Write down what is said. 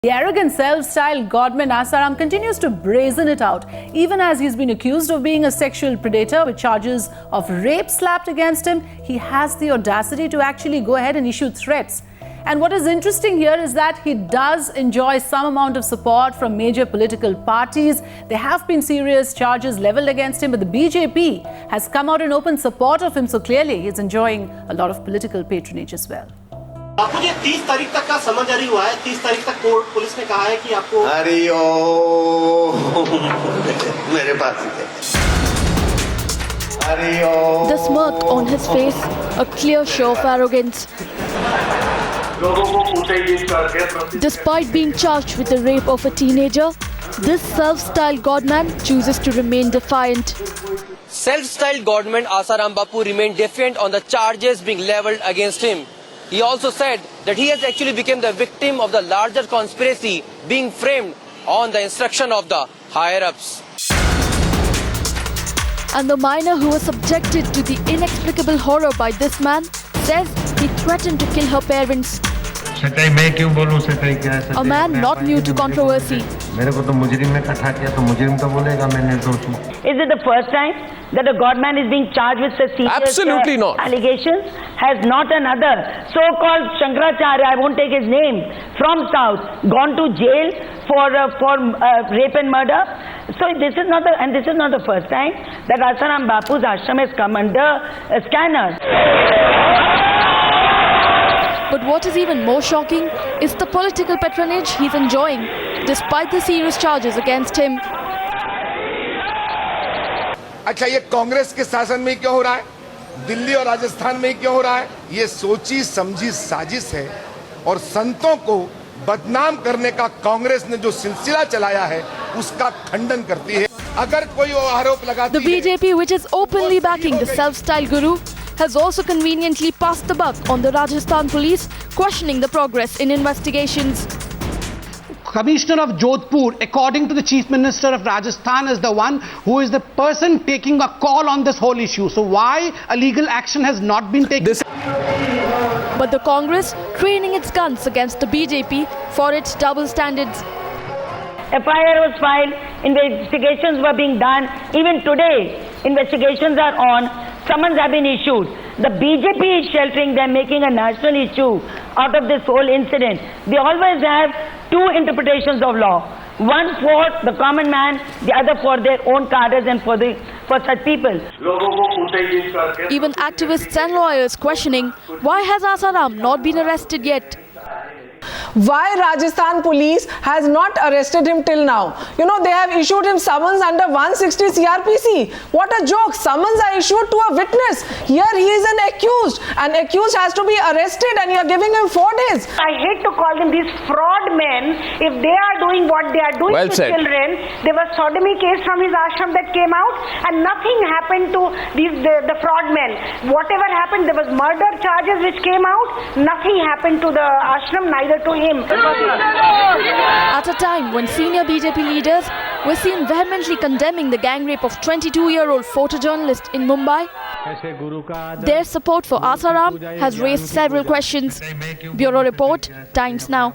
The arrogant self-styled godman Asaram continues to brazen it out, even as he's been accused of being a sexual predator with charges of rape slapped against him. He has the audacity to actually go ahead and issue threats. And what is interesting here is that he does enjoy some amount of support from major political parties. There have been serious charges leveled against him, but the BJP has come out in open support of him. So clearly, he's enjoying a lot of political patronage as well. आपको ये 30 तारीख तक का समन जारी हुआ है। 30 तारीख तक कोर्ट पुलिस ने कहा है कि आपको अरे ओ मेरे पास ही थे। अरे ओ The smirk on his face, a clear show of arrogance. Despite being charged with the rape of a teenager, this self-styled godman chooses to remain defiant. Self-styled godman Asaram Bapu remained defiant on the charges being leveled against him. He also said that he has actually become the victim of the larger conspiracy being framed on the instruction of the higher-ups. And the minor who was subjected to the inexplicable horror by this man says he threatened to kill her parents. A man not new to controversy. मेरे को तो मुजरिम ने कथा किया तो मुजरिम तो बोलेगा मैं निर्दोष हूँ. Is it the first time that a godman is being charged with such serious Absolutely not. allegations? Has not another so-called Shankaracharya, I won't take his name, from South, gone to jail for rape and murder? So this is not the first time that Asaram Bapu's ashram has come under a scanner. But what is even more shocking is the political patronage he's enjoying, despite the serious charges against him. अच्छा, ये कांग्रेस के शासन में क्यों हो रहा है? दिल्ली और राजस्थान में क्यों हो रहा है? ये सोची समझी साजिश है और संतों को बदनाम करने का कांग्रेस ने जो सिलसिला चलाया है उसका खंडन करती है. अगर कोई आरोप लगाती The BJP, which is openly backing the self-styled guru, has also conveniently passed the buck on the Rajasthan police, questioning the progress in investigations. Commissioner of Jodhpur, according to the Chief Minister of Rajasthan, is the one who is the person taking a call on this whole issue. So why a legal action has not been taken? But the Congress training its guns against the BJP for its double standards. FIR was filed, investigations were being done. Even today, investigations are on, summons have been issued. The BJP is sheltering them, making a national issue out of this whole incident. They always have two interpretations of law. One for the common man, the other for their own cadres and for such people. Even activists and lawyers questioning, why has Asaram not been arrested yet? Why Rajasthan police has not arrested him till now? You know, they have issued him summons under 160 CRPC. What a joke. Summons are issued to a witness. Here he is an accused. An accused has to be arrested and you are giving him 4 days. I hate to call them these fraud men. If they are doing what they are doing to children, there was sodomy case from his ashram that came out and nothing happened to the fraud men. Whatever happened, there was murder charges which came out. Nothing happened to the ashram, neither to him. At a time when senior BJP leaders were seen vehemently condemning the gang rape of 22-year-old photojournalist in Mumbai, their support for Asaram has raised several questions. Bureau Report, Times Now.